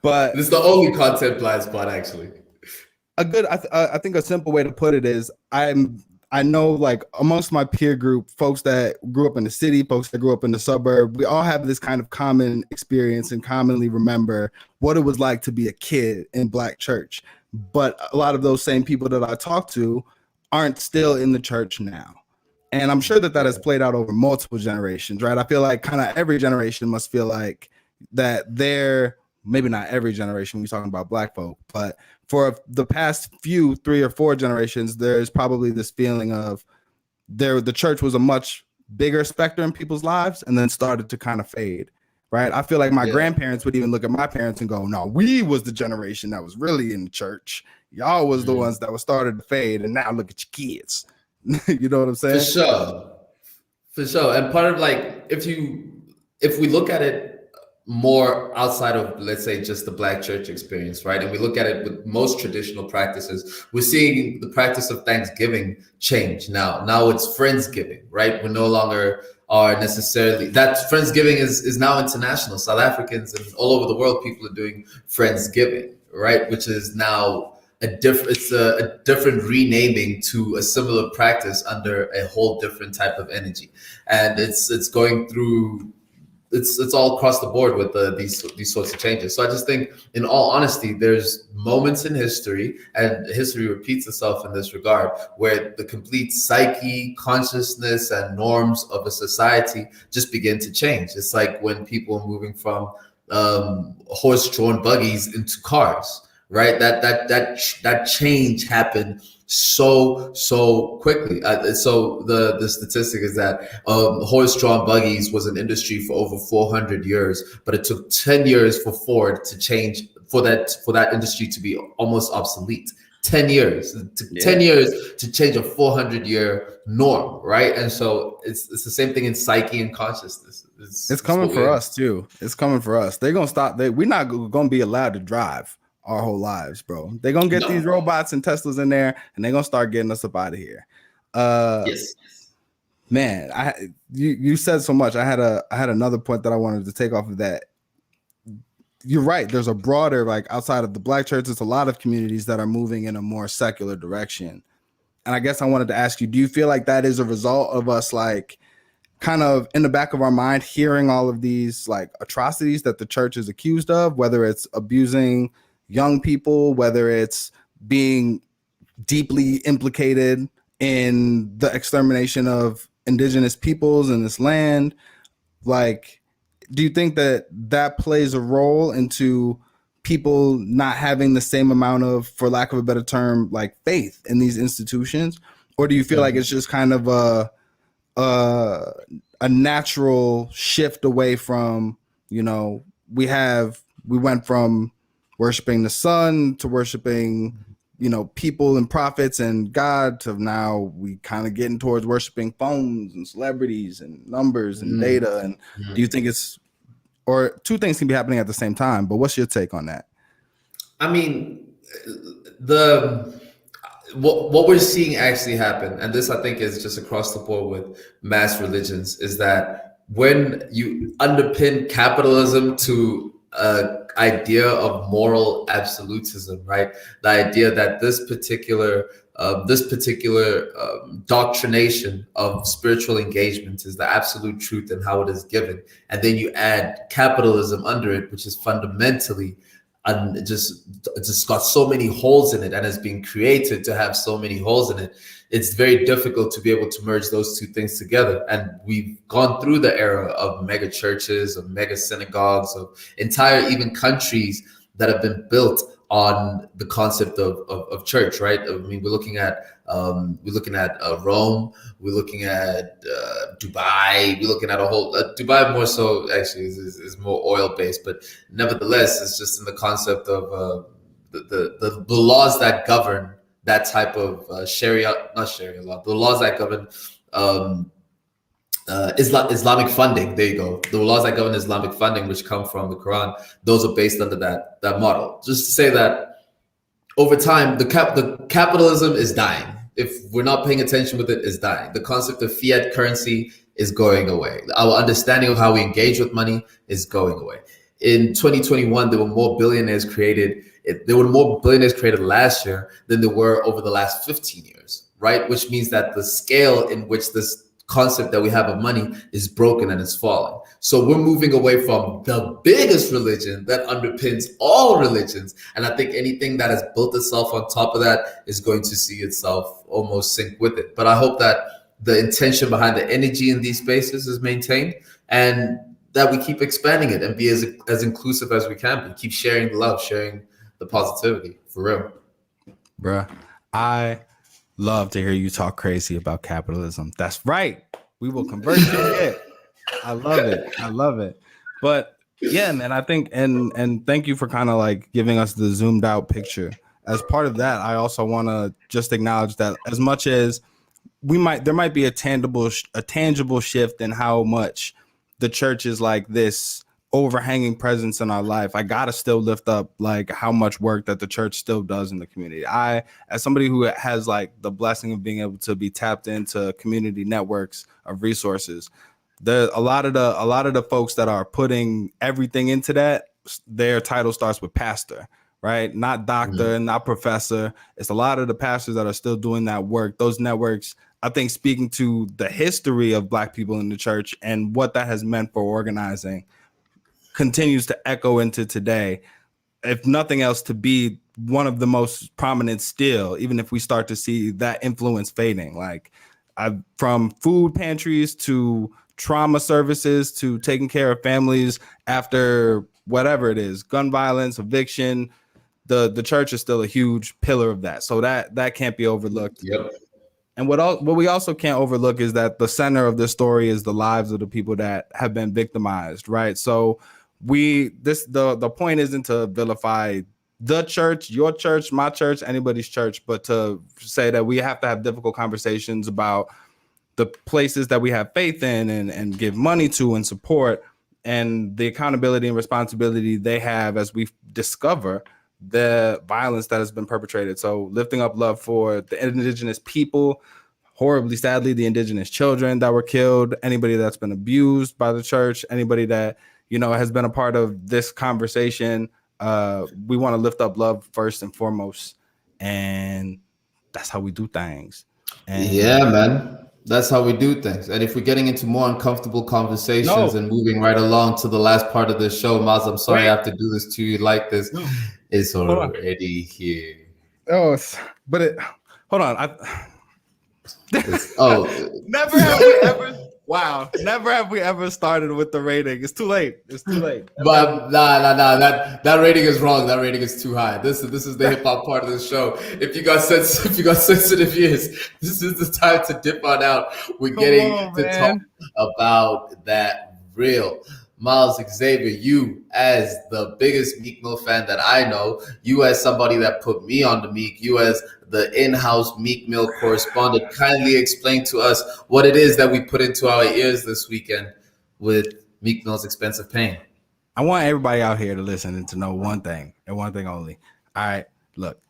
But this is the only content blind spot, actually. I think a simple way to put it is I'm I know, like, amongst my peer group, folks that grew up in the city, folks that grew up in the suburb, we all have this kind of common experience and commonly remember what it was like to be a kid in Black church. But a lot of those same people that I talk to aren't still in the church now. And I'm sure that that has played out over multiple generations, right? I feel like kind of every generation must feel like that they're, maybe not every generation, we're talking about Black folk, but for the past few 3 or 4 generations, there's probably this feeling of the church was a much bigger specter in people's lives and then started to kind of fade, right? I feel like my grandparents would even look at my parents and go, no, we was the generation that was really in the church. Y'all was the ones that was started to fade, and now look at your kids. You know what I'm saying? For sure. And part of, like, if we look at it more outside of, let's say, just the Black church experience, right? And we look at it with most traditional practices, we're seeing the practice of Thanksgiving change now. Now it's Friendsgiving, right? We're no longer are necessarily, that Friendsgiving is now international. South Africans and all over the world, people are doing Friendsgiving, right? Which is now a different renaming to a similar practice under a whole different type of energy. And it's going through, it's all across the board with these sorts of changes. So I just think, in all honesty, there's moments in history, and history repeats itself in this regard, where the complete psyche, consciousness, and norms of a society just begin to change. It's like when people are moving from horse-drawn buggies into cars, right? That change happened so quickly. So the statistic is that horse-drawn buggies was an industry for over 400 years, but it took 10 years for Ford to change, for that industry to be almost obsolete. 10 years, 10 years to change a 400-year norm, right? And so it's the same thing in psyche and consciousness. It's coming for us too. It's coming for us. They're gonna stop. We're not gonna be allowed to drive our whole lives, bro. They're gonna get these robots and Teslas in there, and they're gonna start getting us up out of here. Yes, man, you said so much. I had another point that I wanted to take off of that. You're right. There's a broader, like, outside of the Black church, there's a lot of communities that are moving in a more secular direction. And I guess I wanted to ask you, do you feel like that is a result of us, like, kind of in the back of our mind, hearing all of these, like, atrocities that the church is accused of, whether it's abusing young people, whether it's being deeply implicated in the extermination of indigenous peoples in this land? Like, do you think that plays a role into people not having the same amount of, for lack of a better term, like, faith in these institutions? Or do you feel like it's just kind of a natural shift away from, we went from worshiping the sun to worshiping, people and prophets and God, to now we kind of getting towards worshiping phones and celebrities and numbers and data? And do you think or two things can be happening at the same time, but what's your take on that? I mean, what we're seeing actually happen, and this I think is just across the board with mass religions, is that when you underpin capitalism to an idea of moral absolutism, right? The idea that this particular doctrination of spiritual engagement is the absolute truth and how it is given, and then you add capitalism under it, which is fundamentally and just got so many holes in it and has been created to have so many holes in it. It's very difficult to be able to merge those two things together. And we've gone through the era of mega churches, of mega synagogues, of entire even countries that have been built on the concept of church, right? I mean, we're looking at Rome, we're looking at Dubai, we're looking at a whole Dubai more so actually is more oil based, but nevertheless, it's just in the concept of the laws that govern that type of not Sharia law, the laws that govern Islamic funding. There you go. The laws that govern Islamic funding, which come from the Quran, those are based under that model. Just to say that over time, the capitalism is dying. If we're not paying attention with it, is dying. The concept of fiat currency is going away. Our understanding of how we engage with money is going away. In 2021, there were more billionaires created. There were more billionaires created last year than there were over the last 15 years. right? Which means that the scale in which this concept that we have of money is broken and it's falling. So we're moving away from the biggest religion that underpins all religions. And I think anything that has built itself on top of that is going to see itself almost sink with it. But I hope that the intention behind the energy in these spaces is maintained, and that we keep expanding it and be as inclusive as we can be. Keep sharing the love, sharing the positivity, for real. Bruh, I love to hear you talk crazy about capitalism. That's right. We will convert you. Yeah. I love it. I love it. But yeah, man, I think and thank you for kind of like giving us the zoomed out picture. As part of that, I also want to just acknowledge that as much as there might be a tangible shift in how much the church is like this overhanging presence in our life. I gotta still lift up like how much work that the church still does in the community. I, as somebody who has like the blessing of being able to be tapped into community networks of resources, a lot of the folks that are putting everything into that, their title starts with pastor, right? Not doctor, not professor. It's a lot of the pastors that are still doing that work. Those networks, I think, speaking to the history of Black people in the church and what that has meant for organizing, continues to echo into today. If nothing else, to be one of the most prominent still, even if we start to see that influence fading. Like from food pantries to trauma services to taking care of families after whatever it is, gun violence, eviction, the church is still a huge pillar of that. So that can't be overlooked. Yep. And what we also can't overlook is that the center of this story is the lives of the people that have been victimized, right? So the point isn't to vilify the church, your church, my church, anybody's church, but to say that we have to have difficult conversations about the places that we have faith in and give money to and support, and the accountability and responsibility they have as we discover the violence that has been perpetrated. So lifting up love for the indigenous people, horribly, sadly, the indigenous children that were killed, anybody that's been abused by the church, anybody that, you know, has been a part of this conversation. We want to lift up love first and foremost. And that's how we do things. And yeah, man. That's how we do things. And if we're getting into more uncomfortable conversations and moving right along to the last part of the show, Maz, I'm sorry I have to do this to you like this. No. It's already here. Oh, but hold on. Never have we ever. Wow, never have we ever started with the rating. It's too late. It's too late. But nah. That rating is wrong. That rating is too high. This is the hip hop part of the show. If you got sensitive ears, this is the time to dip on out. We're getting to talk about that real. Miles Xavier, you as the biggest Meek Mill fan that I know, you as somebody that put me on the Meek, you as the in-house Meek Mill correspondent, kindly explain to us what it is that we put into our ears this weekend with Meek Mill's Expensive Pain. I want everybody out here to listen and to know one thing and one thing only. All right, look,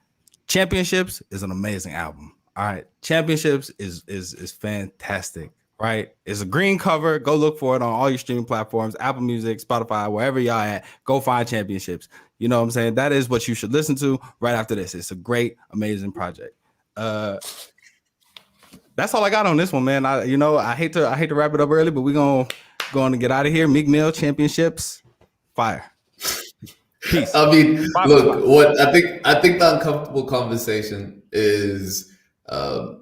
Championships is an amazing album. All right, Championships is fantastic. Right, it's a green cover. Go look for it on all your streaming platforms, Apple Music, Spotify, wherever y'all at. Go find Championships. You know what I'm saying? That is what you should listen to right after this. It's a great, amazing project. That's all I got on this one, man. I hate to wrap it up early, but we're going to get out of here. Meek Mill, Championships, fire. Peace. I mean, look, what I think the uncomfortable conversation is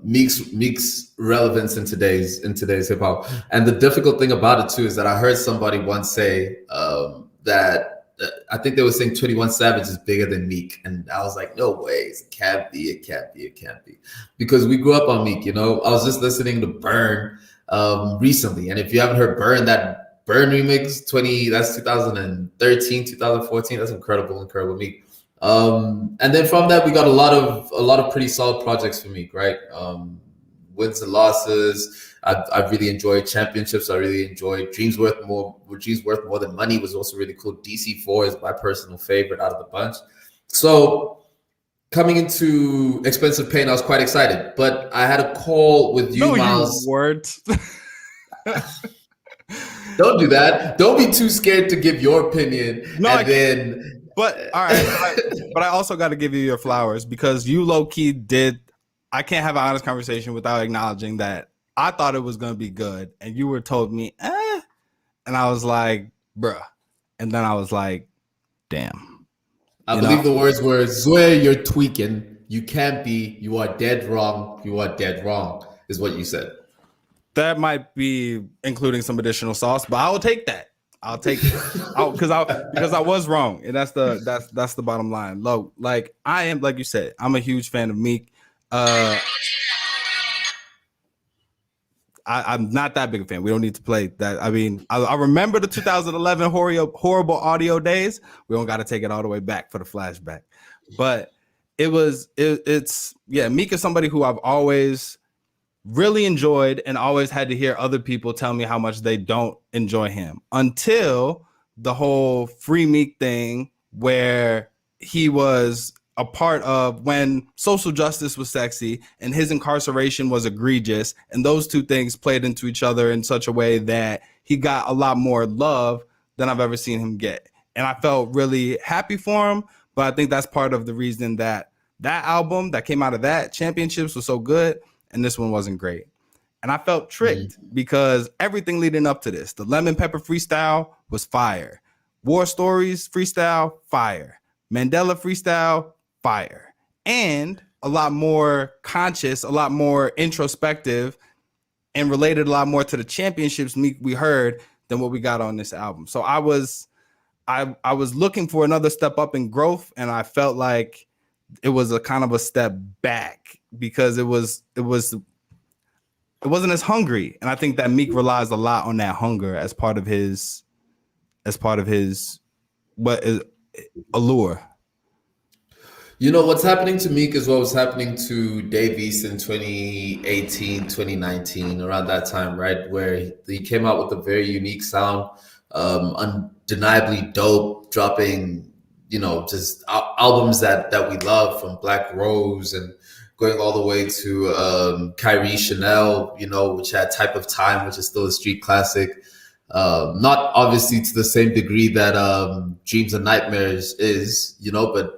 Meek's relevance in today's hip hop. And the difficult thing about it too is that I heard somebody once say that I think they were saying 21 Savage is bigger than Meek, and I was like, no way, it can't be, because we grew up on Meek. You know, I was just listening to Burn recently, and if you haven't heard Burn, that Burn remix, that's 2013, 2014, that's incredible Meek. And then from that we got a lot of pretty solid projects for Meek, right? Wins and losses. I really enjoyed Championships. I really enjoyed Dreams Worth More Than Money was also really cool. DC4 is my personal favorite out of the bunch. So coming into Expensive Pain, I was quite excited, but I had a call with you, Miles. Words. Don't do that. Don't be too scared to give your opinion. But all right, but I also got to give you your flowers because you low key did I can't have an honest conversation without acknowledging that I thought it was gonna be good, and you were told me, and I was like, bruh, and then I was like, damn. I believe the words were, Zoe, you're tweaking. You can't be. You are dead wrong. You are dead wrong, is what you said. That might be including some additional sauce, but I will take that. I'll take it because I was wrong, and that's the bottom line. Look, like I am, like you said, I'm a huge fan of Meek. I'm not that big a fan. We don't need to play that. I mean, I remember the 2011 horrible audio days. We don't got to take it all the way back for the flashback. But it's Meek is somebody who I've always really enjoyed and always had to hear other people tell me how much they don't enjoy him until the whole Free Meek thing, where he was a part of when social justice was sexy and his incarceration was egregious, and those two things played into each other in such a way that he got a lot more love than I've ever seen him get. And I felt really happy for him, but I think that's part of the reason that album that came out of that Championships was so good and this one wasn't great. And I felt tricked because everything leading up to this, the Lemon Pepper freestyle was fire. War Stories freestyle, fire. Mandela freestyle, fire. And a lot more conscious, a lot more introspective, and related a lot more to the championships we heard than what we got on this album. So I was looking for another step up in growth, and I felt like it was a kind of a step back because it wasn't as hungry. And I think that Meek relies a lot on that hunger as part of his what is allure. You know, what's happening to Meek is what was happening to Dave East in 2018, 2019, around that time, right? Where he came out with a very unique sound, undeniably dope, dropping, just albums that we love, from Black Rose and going all the way to Kyrie Chanel, which had Type of Time, which is still a street classic. Not obviously to the same degree that Dreams and Nightmares is, but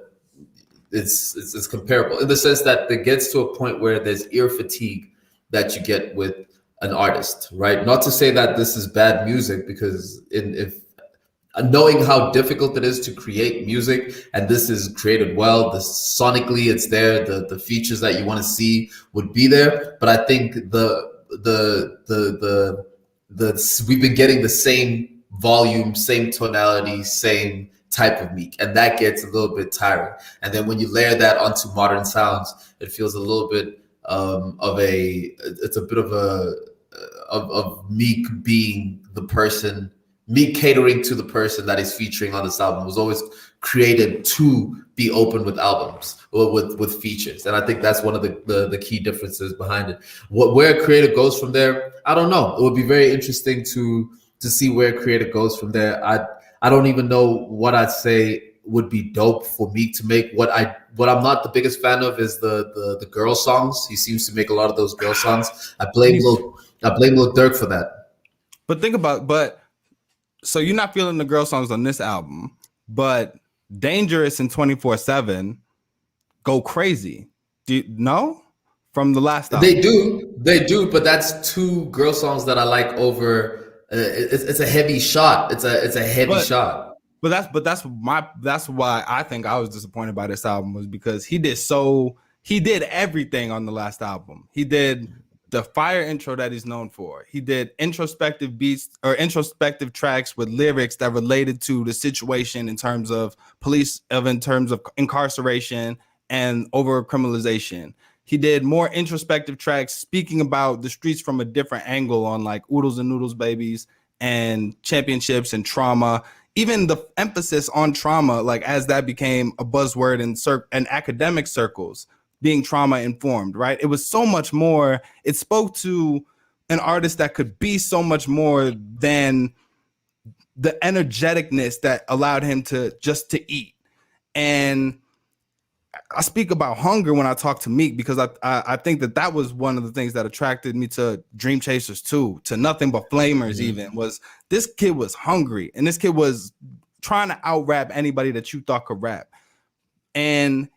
it's comparable in the sense that it gets to a point where there's ear fatigue that you get with an artist, right? Not to say that this is bad music, because if knowing how difficult it is to create music, and this is created well, sonically it's there, the features that you want to see would be there, but I think we've been getting the same volume, same tonality, same type of Meek, and that gets a little bit tiring. And then when you layer that onto modern sounds, it feels a little bit of Meek being the person, Meek catering to the person that is featuring on this album. It was always created to be open with albums or with features, and I think that's one of the key differences behind it. Where Creator goes from there, I don't know. It would be very interesting to see where Creator goes from there. I don't even know what I'd say would be dope for Meek to make. What I'm not the biggest fan of is the girl songs. He seems to make a lot of those girl songs. I blame Lil Durk for that. But so you're not feeling the girl songs on this album, but Dangerous and 24/7 go crazy. Do you know from the last album? They do, but that's two girl songs that I like over. It's a heavy shot. It's a heavy shot. But that's why I think I was disappointed by this album, was because he did everything on the last album. He did the fire intro that he's known for. He did introspective beats or introspective tracks with lyrics that related to the situation in terms of in terms of incarceration and over criminalization. He did more introspective tracks speaking about the streets from a different angle on like Oodles and Noodles Babies and Championships and trauma. Even the emphasis on trauma, like as that became a buzzword in academic circles, being trauma informed, right? It was so much more. It spoke to an artist that could be so much more than the energeticness that allowed him to eat. And I speak about hunger when I talk to Meek, because I think that was one of the things that attracted me to Dream Chasers 2, to Nothing But Flamers. Even was this kid was hungry, and this kid was trying to out rap anybody that you thought could rap. And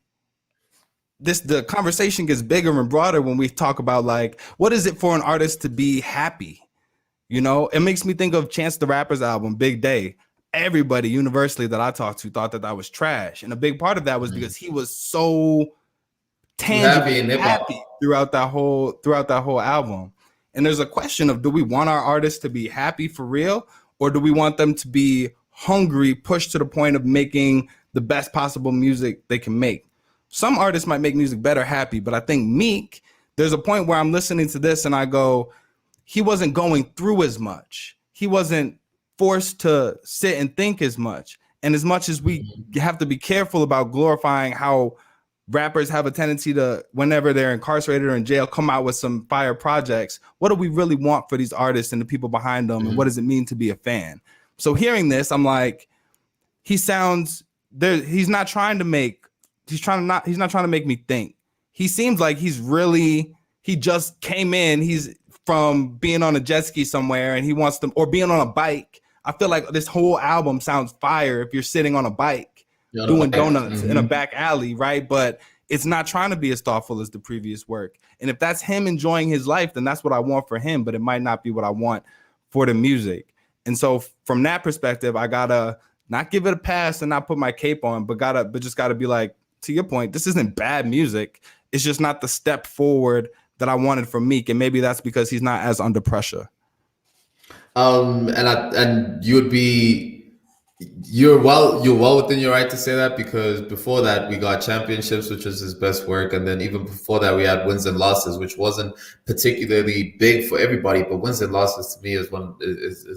the conversation gets bigger and broader when we talk about like what is it for an artist to be happy. You know, it makes me think of Chance the Rapper's album Big Day. Everybody universally that I talked to thought that that was trash, and a big part of that was because he was so Too happy tangibly in hip happy hop. throughout that whole album. And there's a question of, do we want our artists to be happy for real, or do we want them to be hungry, pushed to the point of making the best possible music they can make? Some artists might make music better happy, but I think Meek, there's a point where I'm listening to this and I go, he wasn't going through as much. He wasn't forced to sit and think as much. And as much as we have to be careful about glorifying how rappers have a tendency to, whenever they're incarcerated or in jail, come out with some fire projects, what do we really want for these artists and the people behind them? And what does it mean to be a fan? So hearing this, I'm like, he sounds there. He's not trying to make me think. He seems like he just came in. He's from being on a jet ski somewhere and he wants to, or being on a bike. I feel like this whole album sounds fire if you're sitting on a bike doing donuts in a back alley, right? But it's not trying to be as thoughtful as the previous work. And if that's him enjoying his life, then that's what I want for him, but it might not be what I want for the music. And so from that perspective, I gotta not give it a pass and not put my cape on, but just gotta be like, to your point, this isn't bad music. It's just not the step forward that I wanted from Meek, and maybe that's because he's not as under pressure. And you're well within your right to say that, because before that we got Championships, which was his best work, and then even before that we had Wins and Losses, which wasn't particularly big for everybody, but Wins and Losses to me is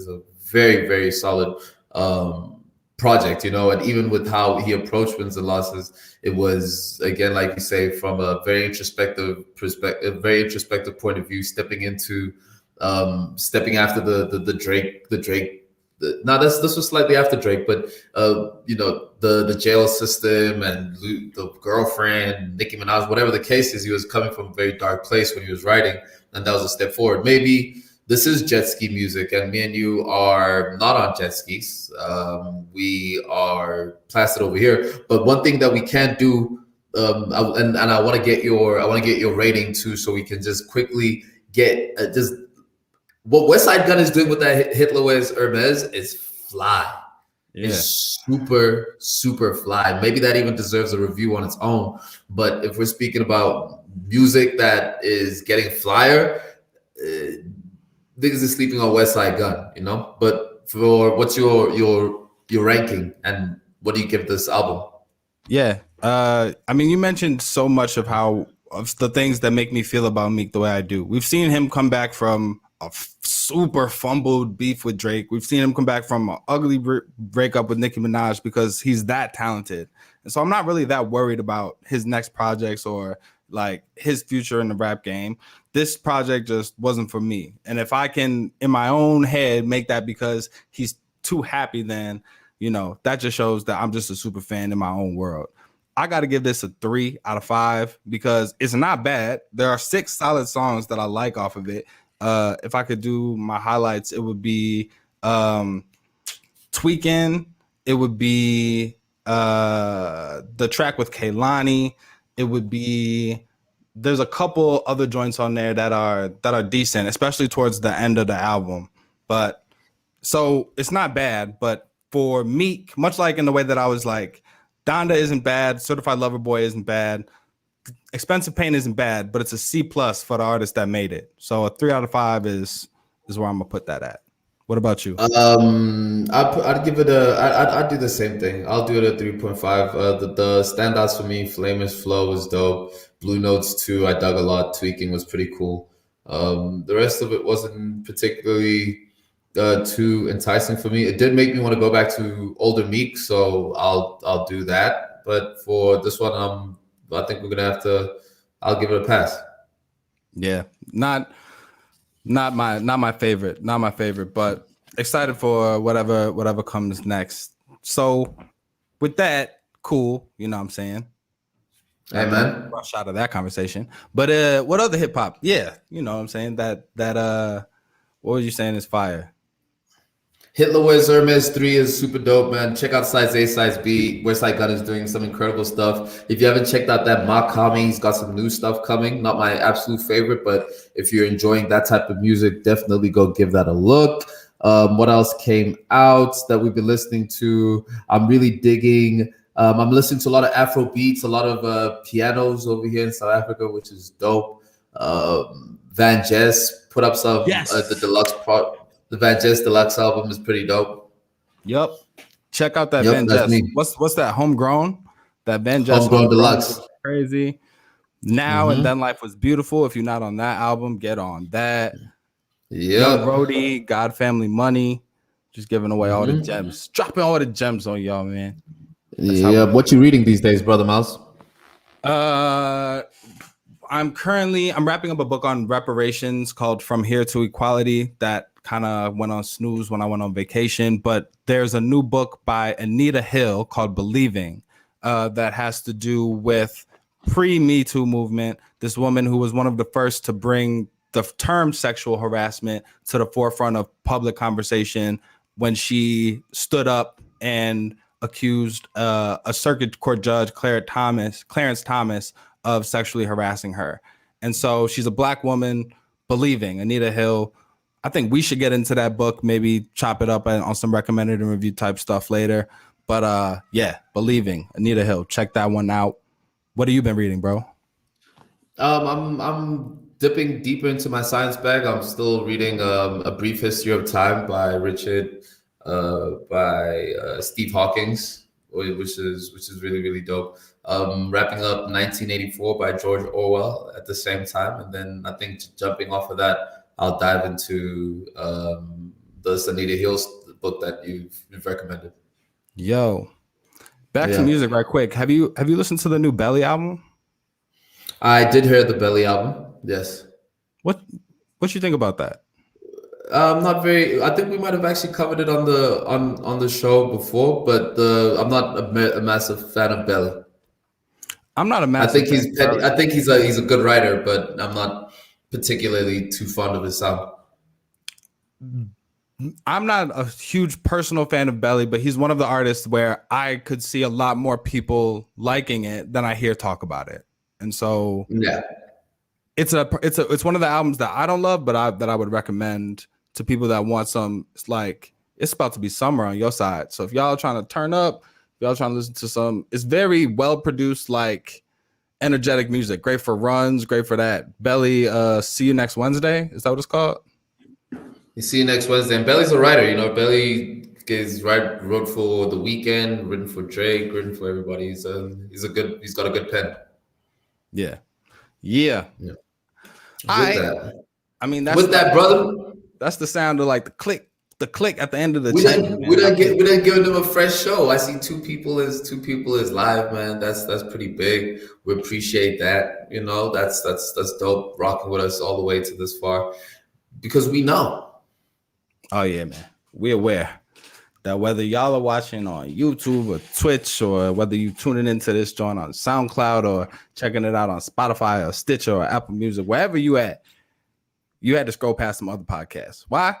a very, very solid project, you know. And even with how he approached Wins and Losses, it was, again, like you say, from a very introspective point of view, stepping after the Drake. Now this was slightly after Drake, but you know, the jail system and the girlfriend, Nicki Minaj, whatever the case is, he was coming from a very dark place when he was writing, and that was a step forward. Maybe this is jet ski music, and me and you are not on jet skis. We are plastered over here. But one thing that we can't do, and I want to get your rating too, so we can just quickly get just what Westside Gunn is doing with that Hitler Wears Hermes is fly. Yeah. It's super, super fly. Maybe that even deserves a review on its own. But if we're speaking about music that is getting flyer, niggas is sleeping on Westside Gunn, you know. But for what's your ranking, and what do you give this album? Yeah, I mean, you mentioned so much of the things that make me feel about Meek the way I do. We've seen him come back from a super fumbled beef with Drake. We've seen him come back from an ugly breakup with Nicki Minaj because he's that talented. And so I'm not really that worried about his next projects or like his future in the rap game. This project just wasn't for me. And if I can, in my own head, make that because he's too happy, then, you know, that just shows that I'm just a super fan in my own world. I got to give this a 3 out of 5 because it's not bad. There are 6 solid songs that I like off of it. If I could do my highlights, it would be Tweaking. It would be the track with Kehlani. It would be, there's a couple other joints on there that are decent, especially towards the end of the album. But so it's not bad, but for Meek, much like in the way that I was like, Donda isn't bad, Certified Lover Boy isn't bad, Expensive Pain isn't bad, but it's a C+ for the artist that made it. So a 3 out of 5 is where I'm gonna put that at. What about you? I'd give it I'd do the same thing. I'll do it at 3.5. The standouts for me: Flamer's Flow was dope. Blue Notes 2, I dug a lot. Tweaking was pretty cool. The rest of it wasn't particularly too enticing for me. It did make me want to go back to older Meek, so I'll do that. But for this one, I think we're gonna have to. I'll give it a pass. Yeah, not my favorite, but excited for whatever comes next. So with that, cool. You know what I'm saying? Hey man, rush out of that conversation. But what other hip hop? Yeah, you know what I'm saying. That what was you saying is fire? Hitler Wears Hermes 3 is super dope, man. Check out Size A, Size B. Westside Gun is doing some incredible stuff. If you haven't checked out that Makami, he's got some new stuff coming. Not my absolute favorite, but if you're enjoying that type of music, definitely go give that a look. What else came out that we've been listening to? I'm really digging. I'm listening to a lot of Afro beats, a lot of pianos over here in South Africa, which is dope. Van Jess put up some the deluxe part. The Van Jess Deluxe album is pretty dope. Yep. Check out that Yep, Van that's Jess. me. What's that? Homegrown? That Van Jess Homegrown Deluxe. is crazy. Now and Then Life Was Beautiful. If you're not on that album, get on that. Young Yeah. Brody, God Family Money. Just giving away all the gems. Dropping all the gems on y'all, man. Yeah. What you reading these days, Brother Mouse? I'm wrapping up a book on reparations called From Here to Equality that kind of went on snooze when I went on vacation. But there's a new book by Anita Hill called Believing that has to do with pre-Me Too movement. This woman who was one of the first to bring the term sexual harassment to the forefront of public conversation when she stood up and accused a circuit court judge, Clarence Thomas, of sexually harassing her. And so she's a Black woman. Believing, Anita Hill. I think we should get into that book, maybe chop it up on some recommended and review type stuff later. But yeah, Believing, Anita Hill. Check that one out. What have you been reading, bro? I'm dipping deeper into my science bag. I'm still reading A Brief History of Time by Steve Hawkins, which is really, really dope. Wrapping up 1984 by George Orwell at the same time, and then I think jumping off of that, I'll dive into the Anita Hill book that you've recommended. Yo, back to music right quick. Have you listened to the new Belly album? I did hear the Belly album. Yes. What you think about that? Not very. I think we might have actually covered it on the show before, but I'm not a massive fan of Belly. I'm not a massive. I think he's a good writer, but I'm not particularly too fond of his sound. I'm not a huge personal fan of Belly, but he's one of the artists where I could see a lot more people liking it than I hear talk about it. And so yeah, it's one of the albums that I don't love, but that I would recommend to people that want some. It's like it's about to be summer on your side. So if y'all trying to turn up, y'all trying to listen to some, it's very well produced, like energetic music. Great for runs, great for that. Belly, See You Next Wednesday. Is that what it's called? You see you next Wednesday. And Belly's a writer, Belly wrote for The Weeknd, written for Drake, written for everybody. He's got a good pen. Yeah. I mean, that's brother. That's the sound of like the click at the end of the we check. We didn't give them a fresh show. I see two people is live, man. That's pretty big. We appreciate that. That's dope. Rocking with us all the way to this far because we know. Oh yeah, man. We're aware that whether y'all are watching on YouTube or Twitch, or whether you tuning into this joint on SoundCloud or checking it out on Spotify or Stitcher or Apple Music, wherever you at, you had to scroll past some other podcasts. Why?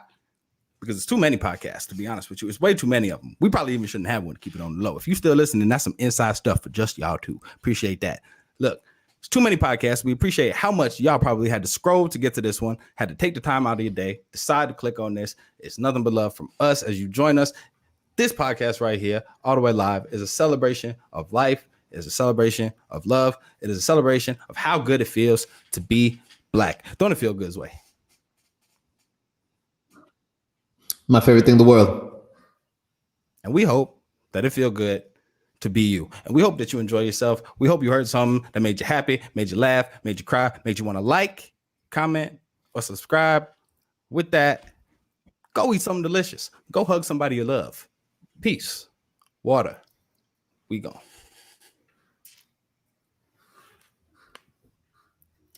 Because it's too many podcasts, to be honest with you. It's way too many of them. We probably even shouldn't have one to keep it on the low. If you still listening, that's some inside stuff for just y'all too. Appreciate that. Look, it's too many podcasts. We appreciate how much y'all probably had to scroll to get to this one, had to take the time out of your day, decide to click on this. It's nothing but love from us as you join us. This podcast right here, All the Way Live, is a celebration of life. It is a celebration of love. It is a celebration of how good it feels to be Black. Don't it feel good, Zway? My favorite thing in the world. And we hope that it feel good to be you. And we hope that you enjoy yourself. We hope you heard something that made you happy, made you laugh, made you cry, made you want to like, comment, or subscribe. With that, go eat something delicious. Go hug somebody you love. Peace. Water. We gone.